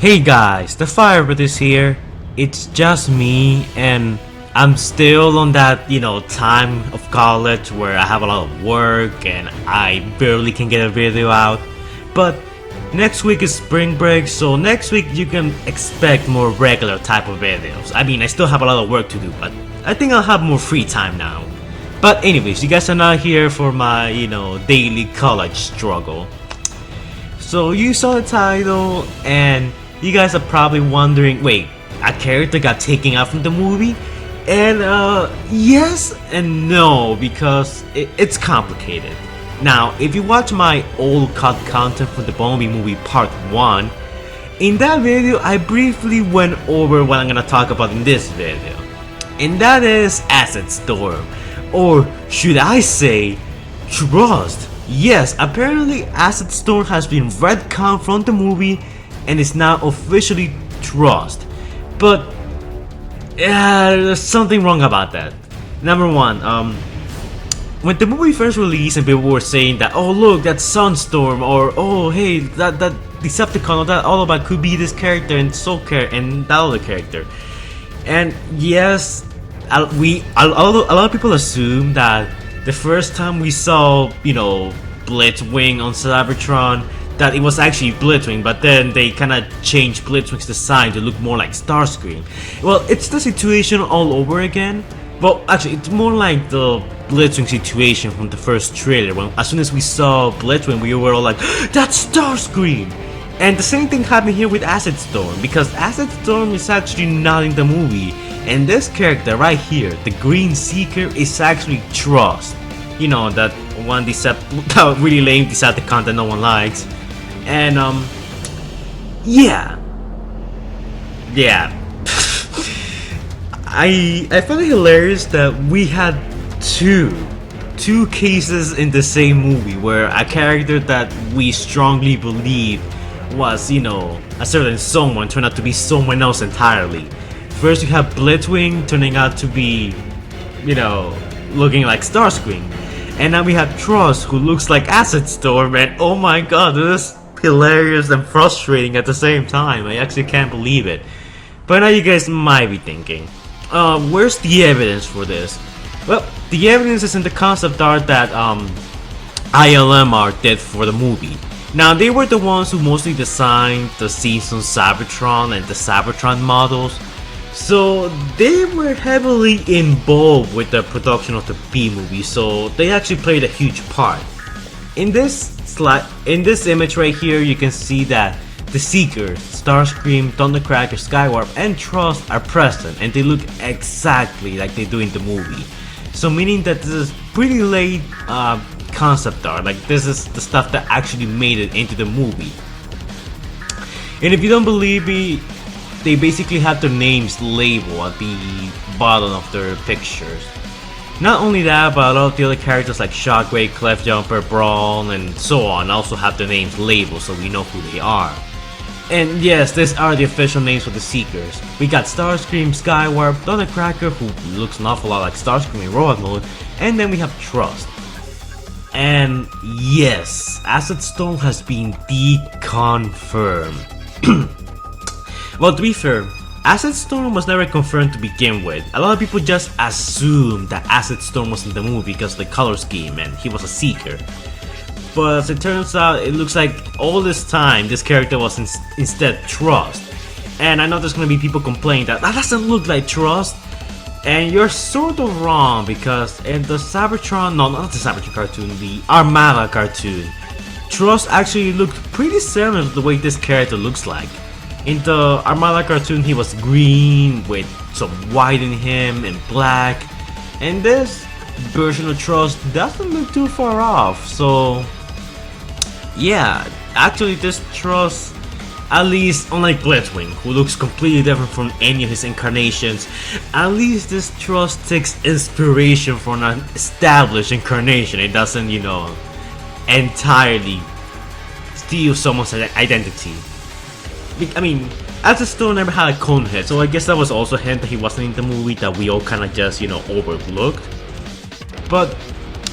Hey guys, the Firebird is here. It's just me, and I'm still on that, time of college where I have a lot of work and I barely can get a video out. But next week is spring break, so next week you can expect more regular type of videos. I mean, I still have a lot of work to do, but I think I'll have more free time now. But anyways, you guys are not here for my, daily college struggle. So you saw the title, and you guys are probably wondering, wait, a character got taken out from the movie? And yes and no, because it's complicated. Now, if you watch my old cut content from the Bumblebee movie part 1, in that video I briefly went over what I'm gonna talk about in this video. And that is Acidstorm, or should I say, Trust. Yes, apparently Acidstorm has been retconned from the movie and is now officially Trust. But there's something wrong about that. Number one, when the movie first released and people were saying that, oh look, that's Sunstorm, or oh hey, that Decepticon or that Autobot could be this character and and that other character. And yes, a lot of people assume that the first time we saw, Blitzwing on Cybertron, that it was actually Blitzwing, but then they kinda changed Blitzwing's design to look more like Starscream. Well, it's the situation all over again. Well, actually, it's more like the Blitzwing situation from the first trailer, when as soon as we saw Blitzwing, we were all like, that's Starscream! And the same thing happened here with Acidstorm, because Acidstorm is actually not in the movie, and this character right here, the Green Seeker, is actually Trust. You know, that one that really lame Decepticon that no one likes. And yeah. I found it hilarious that we had two cases in the same movie where a character that we strongly believe was, a certain someone turned out to be someone else entirely. First you have Blitzwing turning out to be, looking like Starscream. And now we have Trust, who looks like Acidstorm, and oh my god, this is hilarious and frustrating at the same time. I actually can't believe it. But now you guys might be thinking, where's the evidence for this? Well, the evidence is in the concept art that ILM art did for the movie. Now, they were the ones who mostly designed the scenes on Cybertron and the Cybertron models, so they were heavily involved with the production of the B movie, so they actually played a huge part. In this image right here, you can see that the Seekers, Starscream, Thundercracker, Skywarp, and Trust are present, and they look exactly like they do in the movie. So meaning that this is pretty late concept art, like this is the stuff that actually made it into the movie. And if you don't believe me, they basically have their names labeled at the bottom of their pictures. Not only that, but a lot of the other characters like Shockwave, Clefjumper, Brawl, and so on also have their names labeled so we know who they are. And yes, these are the official names for the Seekers. We got Starscream, Skywarp, Thundercracker, who looks an awful lot like Starscream in Robot mode, and then we have Trust. And yes, Acidstorm has been deconfirmed. Well, to be fair, Acidstorm was never confirmed to begin with. A lot of people just assumed that Acidstorm was in the movie because of the color scheme and he was a Seeker. But as it turns out, it looks like all this time this character was instead Trust. And I know there's gonna be people complaining that doesn't look like Trust. And you're sort of wrong, because in the Cybertron, no, not the Cybertron cartoon, the Armada cartoon, Trust actually looked pretty similar to the way this character looks like. In the Armada cartoon, he was green with some white in him and black, and this version of Trust doesn't look too far off. So yeah, actually this Trust, at least unlike Blitzwing, who looks completely different from any of his incarnations, at least this Trust takes inspiration from an established incarnation. It doesn't, entirely steal someone's identity. I mean, Acidstorm never had a cone head, so I guess that was also a hint that he wasn't in the movie that we all kinda just, overlooked. But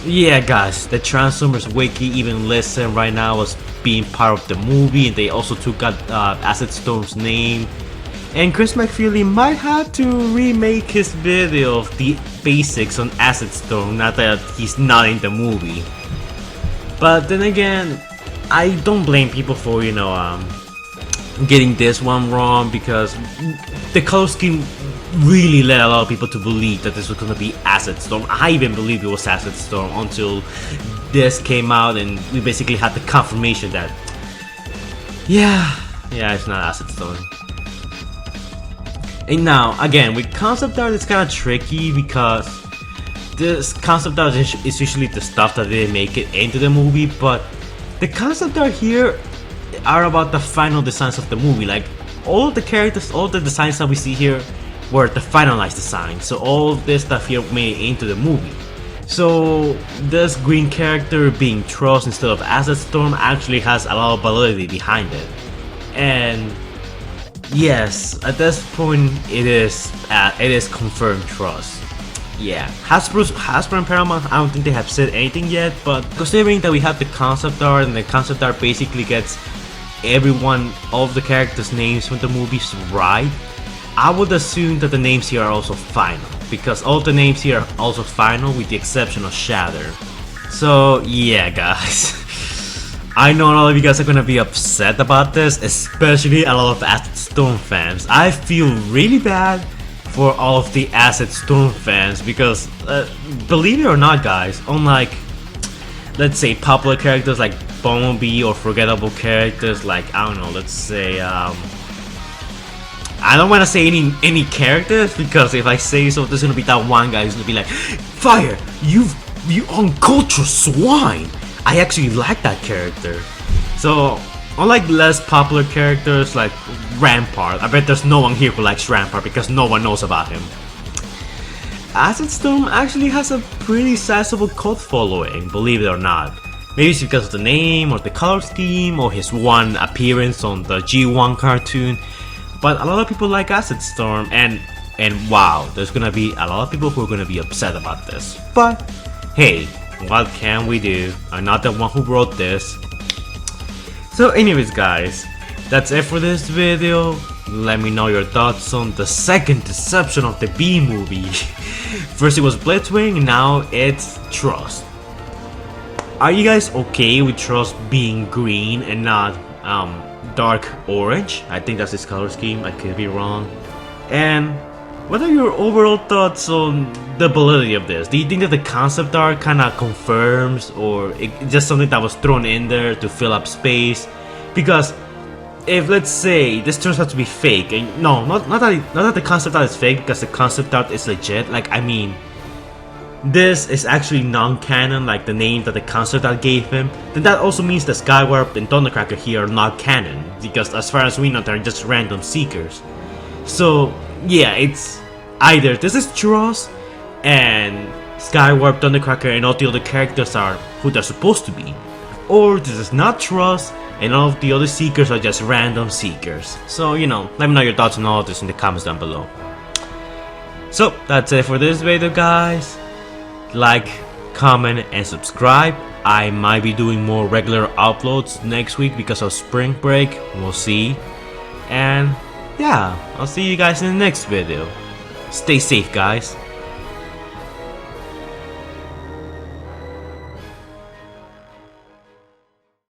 yeah guys, the Transformers wiki even listen right now was being part of the movie, and they also took out Acidstorm's name. And Chris McFeely might have to remake his video of the basics on Acidstorm now that he's not in the movie. But then again, I don't blame people for, you know, getting this one wrong, because the color scheme really led a lot of people to believe that this was gonna be Acidstorm. I even believed it was Acidstorm until this came out and we basically had the confirmation that yeah, it's not Acidstorm. And now, again, with concept art, it's kind of tricky because this concept art is usually the stuff that didn't make it into the movie, but the concept art here are about the final designs of the movie. Like, all the characters, all the designs that we see here were the finalized designs, so all of this stuff here made it into the movie. So this green character being Trust instead of Acidstorm actually has a lot of validity behind it. And yes, at this point it is confirmed Trust. Yeah, Hasbro and Paramount, I don't think they have said anything yet, but considering that we have the concept art, and the concept art basically gets all of the characters' names from the movies right, I would assume that the names here are also final, because all the names here are also final with the exception of Shatter. So yeah, guys. I know a lot of you guys are gonna be upset about this, especially a lot of Acidstorm fans. I feel really bad for all of the Acidstorm fans because, believe it or not, guys, unlike, let's say, popular characters like Bumblebee or forgettable characters like, I don't know, let's say, I don't want to say any characters, because if I say so, there's gonna be that one guy who's gonna be like, "Fire! You uncultured swine!" I actually like that character. So, unlike less popular characters like Rampart, I bet there's no one here who likes Rampart because no one knows about him. Acidstorm actually has a pretty sizable cult following, believe it or not. Maybe it's because of the name, or the color scheme, or his one appearance on the G1 cartoon. But a lot of people like Acidstorm, and wow, there's gonna be a lot of people who are gonna be upset about this. But hey, what can we do? I'm not the one who wrote this. So anyways, guys, that's it for this video. Let me know your thoughts on the second deception of the B movie. First it was Blitzwing, now it's Trust. Are you guys okay with Trust being green and not dark orange? I think that's his color scheme, I could be wrong. And what are your overall thoughts on the validity of this? Do you think that the concept art kinda confirms, or it's just something that was thrown in there to fill up space? Because if, let's say, this turns out to be fake, and no, not that the concept art is fake, because the concept art is legit, like, I mean, this is actually non-canon, like the name that the concept art gave him, then that also means that Skywarp and Thundercracker here are not canon, because as far as we know, they're just random seekers. So yeah, it's either this is Trust and Skywarp, Thundercracker, and all the other characters are who they're supposed to be, or this is not Trust and all of the other seekers are just random seekers. So, you know, let me know your thoughts on all of this in the comments down below. So that's it for this video, guys. Like, comment, and subscribe. I might be doing more regular uploads next week because of spring break. We'll see. And yeah, I'll see you guys in the next video. Stay safe, guys.